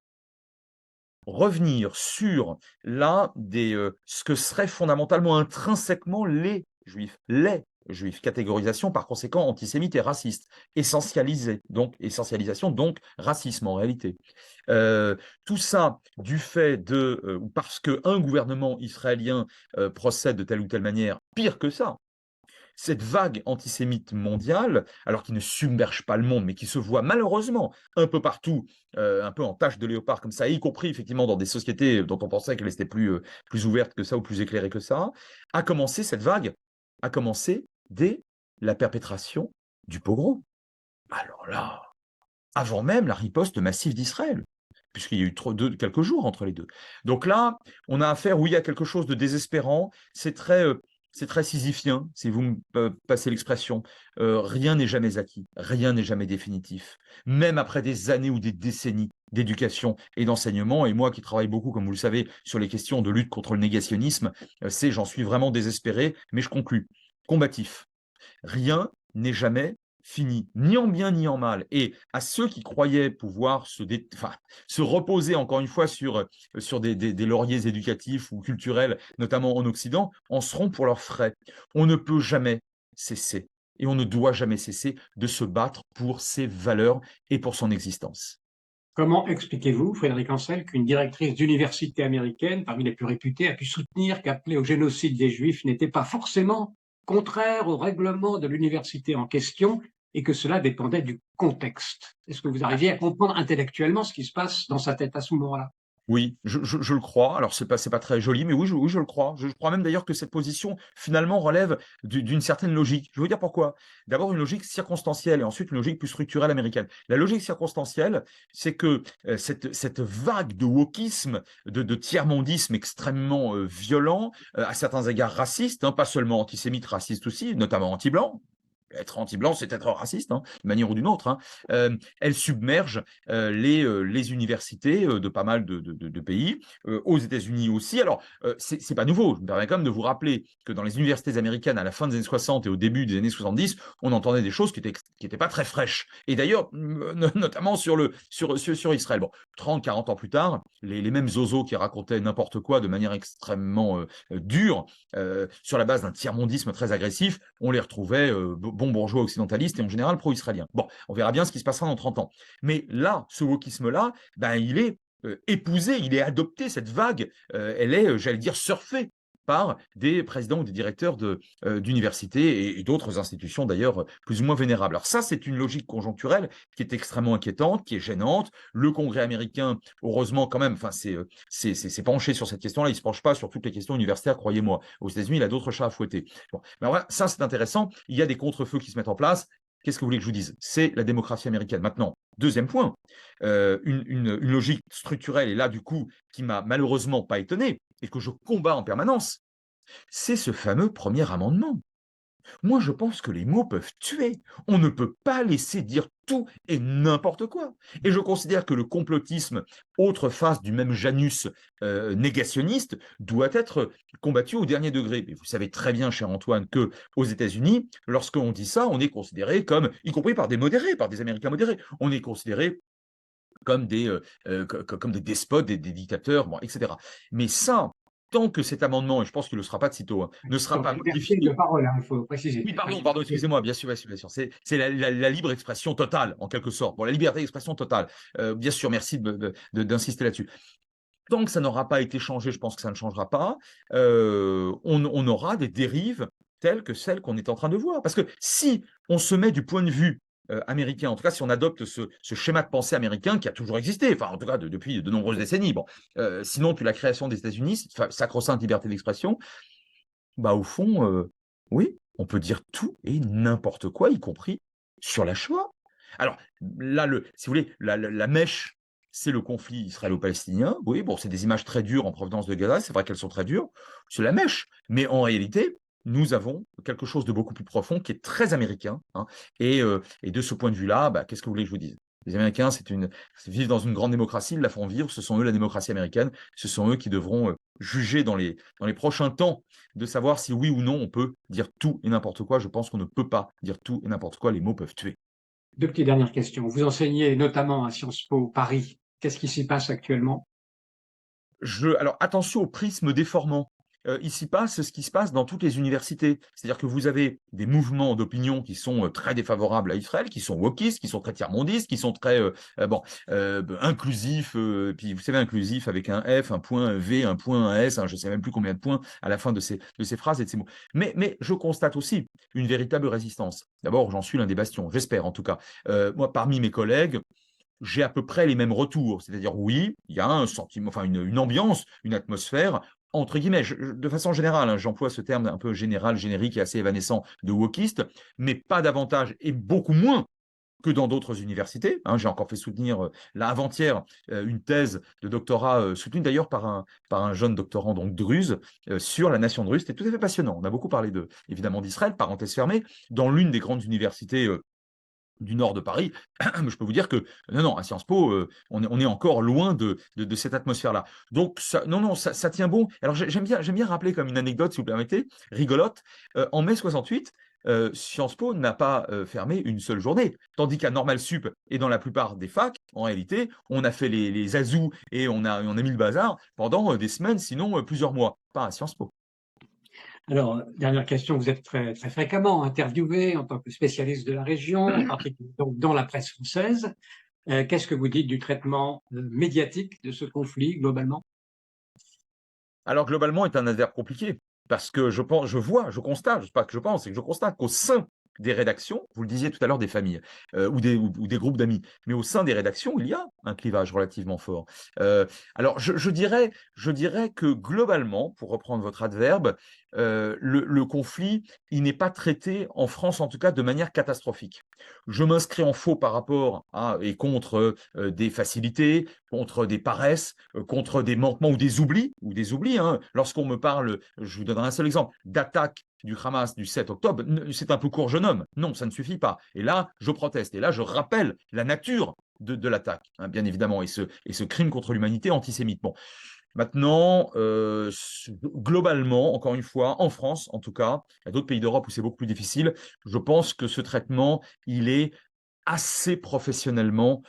revenir sur ce que seraient fondamentalement, intrinsèquement les Juifs, catégorisation par conséquent antisémite et raciste, essentialisation, donc racisme en réalité. Tout ça du fait ou parce qu'un gouvernement israélien procède de telle ou telle manière, pire que ça, cette vague antisémite mondiale, alors qui ne submerge pas le monde, mais qui se voit malheureusement un peu partout, un peu en tache de léopard comme ça, y compris effectivement dans des sociétés dont on pensait qu'elles étaient plus ouvertes que ça ou plus éclairées que ça, cette vague a commencé dès la perpétration du pogrom. Alors là, avant même la riposte massive d'Israël, puisqu'il y a eu quelques jours entre les deux. Donc là, on a affaire, oui, à quelque chose de désespérant. C'est très sisyphien, si vous me passez l'expression. Rien n'est jamais acquis, rien n'est jamais définitif. Même après des années ou des décennies d'éducation et d'enseignement, et moi qui travaille beaucoup, comme vous le savez, sur les questions de lutte contre le négationnisme, j'en suis vraiment désespéré, mais je conclus. Combatif. Rien n'est jamais fini, ni en bien ni en mal. Et à ceux qui croyaient pouvoir se reposer encore une fois sur des lauriers éducatifs ou culturels, notamment en Occident, en seront pour leurs frais. On ne peut jamais cesser, et on ne doit jamais cesser de se battre pour ses valeurs et pour son existence. Comment expliquez-vous, Frédéric Ancel, qu'une directrice d'université américaine, parmi les plus réputées, a pu soutenir qu'appeler au génocide des Juifs n'était pas forcément contraire au règlement de l'université en question et que cela dépendait du contexte? Est-ce que vous arriviez à comprendre intellectuellement ce qui se passe dans sa tête à ce moment-là? Oui, je le crois. Alors c'est pas très joli, mais oui, je le crois. Je crois même d'ailleurs que cette position, finalement, relève d'une certaine logique. Je veux dire pourquoi. D'abord, une logique circonstancielle et ensuite une logique plus structurelle américaine. La logique circonstancielle, c'est que cette vague de wokisme, de tiers-mondisme extrêmement violent, à certains égards raciste, hein, pas seulement antisémite, raciste aussi, notamment anti-blanc. Être anti-blanc, c'est être raciste, hein, d'une manière ou d'une autre. Hein. Elle submerge les universités de pas mal de pays, aux États-Unis aussi. Alors, c'est pas nouveau. Je me permets quand même de vous rappeler que dans les universités américaines, à la fin des années 60 et au début des années 70, on entendait des choses qui étaient pas très fraîches. Et d'ailleurs, notamment sur Israël. Bon, 30, 40 ans plus tard, les mêmes zozos qui racontaient n'importe quoi de manière extrêmement dure, sur la base d'un tiers-mondisme très agressif, on les retrouvait bons bourgeois occidentalistes et en général pro-israéliens. Bon, on verra bien ce qui se passera dans 30 ans. Mais là, ce wokisme-là, ben, il est épousé, il est adopté, cette vague, elle est, j'allais dire, surfée par des présidents ou des directeurs d'universités et d'autres institutions d'ailleurs plus ou moins vénérables. Alors ça, c'est une logique conjoncturelle qui est extrêmement inquiétante, qui est gênante. Le Congrès américain, heureusement quand même, c'est penché sur cette question-là, il ne se penche pas sur toutes les questions universitaires, croyez-moi. Aux États-Unis, il a d'autres chats à fouetter. Bon, ben voilà, ça c'est intéressant, il y a des contre-feux qui se mettent en place. Qu'est-ce que vous voulez que je vous dise? C'est la démocratie américaine. Maintenant, deuxième point, une logique structurelle, et là du coup, qui m'a malheureusement pas étonné, et que je combats en permanence, c'est ce fameux premier amendement. Moi, je pense que les mots peuvent tuer. On ne peut pas laisser dire tout et n'importe quoi. Et je considère que le complotisme, autre face du même Janus négationniste, doit être combattu au dernier degré. Mais vous savez très bien, cher Antoine, que aux États-Unis, lorsqu'on dit ça, on est considéré comme, y compris par des modérés, par des Américains modérés, on est considéré comme comme des despotes, des dictateurs, bon, etc. Mais ça, tant que cet amendement, et je pense qu'il ne le sera pas de sitôt, hein, ne sera Donc, pas liberté modifié. de parole, il faut préciser. Oui, pardon, excusez-moi, bien sûr, bien sûr, bien sûr. C'est la libre expression totale, en quelque sorte. Bon, la liberté d'expression totale. Bien sûr, merci d'insister là-dessus. Tant que ça n'aura pas été changé, je pense que ça ne changera pas, on aura des dérives telles que celles qu'on est en train de voir. Parce que si on se met du point de vue américain, en tout cas si on adopte ce schéma de pensée américain qui a toujours existé, enfin en tout cas depuis de nombreuses décennies, bon, sinon depuis la création des États-Unis, sacro-sainte liberté d'expression, bah au fond, oui, on peut dire tout et n'importe quoi, y compris sur la Shoah. Alors là, si vous voulez, la mèche, c'est le conflit israélo-palestinien. Oui, bon, c'est des images très dures en provenance de Gaza, c'est vrai qu'elles sont très dures, c'est la mèche. Mais en réalité, nous avons quelque chose de beaucoup plus profond qui est très américain. Hein, et de ce point de vue-là, bah, qu'est-ce que vous voulez que je vous dise? Les Américains, vivent dans une grande démocratie, ils la font vivre, ce sont eux la démocratie américaine, ce sont eux qui devront juger dans les prochains temps de savoir si oui ou non on peut dire tout et n'importe quoi. Je pense qu'on ne peut pas dire tout et n'importe quoi, les mots peuvent tuer. Deux petites dernières questions. Vous enseignez notamment à Sciences Po Paris. Qu'est-ce qui s'y passe actuellement? Alors attention au prisme déformant. Ici passe ce qui se passe dans toutes les universités. C'est-à-dire que vous avez des mouvements d'opinion qui sont très défavorables à Israël, qui sont wokistes, qui sont très tiers-mondistes, qui sont très inclusifs. Puis vous savez, inclusif avec un F, un point un V, un point un S, je ne sais même plus combien de points à la fin de ces phrases et de ces mots. Mais je constate aussi une véritable résistance. D'abord, j'en suis l'un des bastions, j'espère en tout cas. Moi, parmi mes collègues, j'ai à peu près les mêmes retours. C'est-à-dire, oui, il y a un sentiment, enfin une ambiance, une atmosphère, entre guillemets, de façon générale, hein, j'emploie ce terme un peu général, générique et assez évanescent de wokiste, mais pas davantage et beaucoup moins que dans d'autres universités. Hein. J'ai encore fait soutenir, là, avant-hier, une thèse de doctorat, soutenue d'ailleurs par un jeune doctorant, donc druze, sur la nation druze. C'était tout à fait passionnant. On a beaucoup parlé, évidemment, d'Israël, parenthèse fermée, dans l'une des grandes universités du nord de Paris, je peux vous dire que non, à Sciences Po, on est encore loin de cette atmosphère-là. Donc, ça tient bon. Alors, j'aime bien rappeler comme une anecdote, si vous permettez, rigolote. En mai 68, Sciences Po n'a pas fermé une seule journée, tandis qu'à Normal Sup et dans la plupart des facs, en réalité, on a fait les azous et on a mis le bazar pendant des semaines, sinon plusieurs mois, pas à Sciences Po. Alors, dernière question, vous êtes très, très fréquemment interviewé en tant que spécialiste de la région, en particulier donc dans la presse française. Qu'est-ce que vous dites du traitement médiatique de ce conflit globalement? Alors globalement, est un adverbe compliqué parce que je constate, pas que je pense, c'est que je constate qu'au sein des rédactions, vous le disiez tout à l'heure, des familles ou des groupes d'amis, mais au sein des rédactions, il y a un clivage relativement fort. Alors je dirais que globalement, pour reprendre votre adverbe, le conflit, il n'est pas traité en France, en tout cas, de manière catastrophique. Je m'inscris en faux par rapport à et contre des facilités, contre des paresses, contre des manquements ou des oublis. Hein. Lorsqu'on me parle, je vous donnerai un seul exemple, d'attaque du Hamas du 7 octobre, c'est un peu court, jeune homme. Non, ça ne suffit pas. Et là, je proteste. Et là, je rappelle la nature de l'attaque, hein, bien évidemment, et ce crime contre l'humanité antisémite. Bon. Maintenant, globalement, encore une fois, en France, en tout cas, il y a d'autres pays d'Europe où c'est beaucoup plus difficile. Je pense que ce traitement, il est assez professionnellement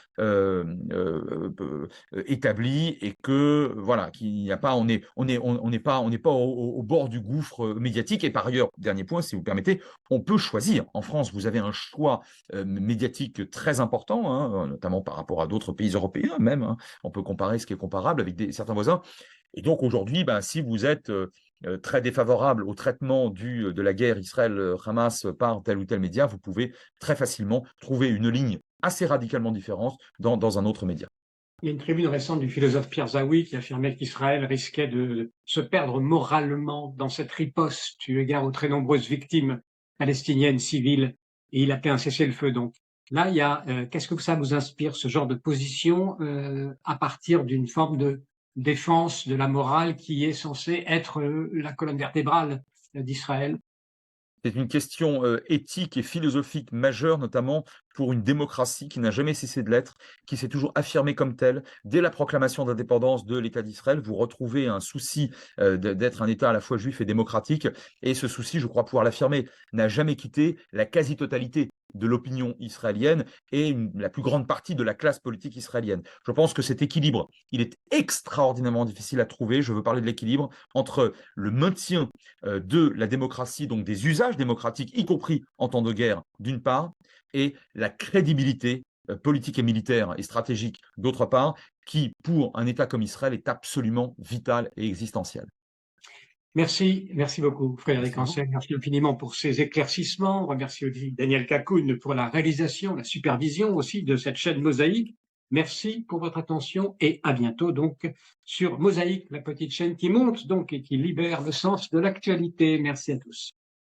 établi et que voilà qu'il n'y a pas on n'est pas au bord du gouffre médiatique et par ailleurs dernier point si vous permettez on peut choisir en France vous avez un choix médiatique très important hein, notamment par rapport à d'autres pays européens même hein. On peut comparer ce qui est comparable avec certains voisins et donc aujourd'hui si vous êtes très défavorable au traitement de la guerre Israël-Hamas par tel ou tel média, vous pouvez très facilement trouver une ligne assez radicalement différente dans un autre média. Il y a une tribune récente du philosophe Pierre Zawi qui affirmait qu'Israël risquait de se perdre moralement dans cette riposte eu égard aux très nombreuses victimes palestiniennes civiles et il appelait un cessez-le-feu. Donc là, qu'est-ce que ça vous inspire, ce genre de position à partir d'une forme de défense de la morale qui est censée être la colonne vertébrale d'Israël? C'est une question éthique et philosophique majeure, notamment pour une démocratie qui n'a jamais cessé de l'être, qui s'est toujours affirmée comme telle. Dès la proclamation d'indépendance de l'État d'Israël, vous retrouvez un souci d'être un État à la fois juif et démocratique. Et ce souci, je crois pouvoir l'affirmer, n'a jamais quitté la quasi-totalité de l'opinion israélienne et la plus grande partie de la classe politique israélienne. Je pense que cet équilibre, il est extraordinairement difficile à trouver. Je veux parler de l'équilibre entre le maintien de la démocratie, donc des usages démocratiques, y compris en temps de guerre, d'une part, et la crédibilité politique et militaire et stratégique, d'autre part, qui, pour un État comme Israël, est absolument vital et existentiel. Merci beaucoup Frédéric Merci à vous. Ancel, merci infiniment pour ces éclaircissements. On remercie aussi Daniel Cacoun pour la réalisation, la supervision aussi de cette chaîne Mosaïque. Merci pour votre attention et à bientôt donc sur Mosaïque, la petite chaîne qui monte donc et qui libère le sens de l'actualité. Merci à tous.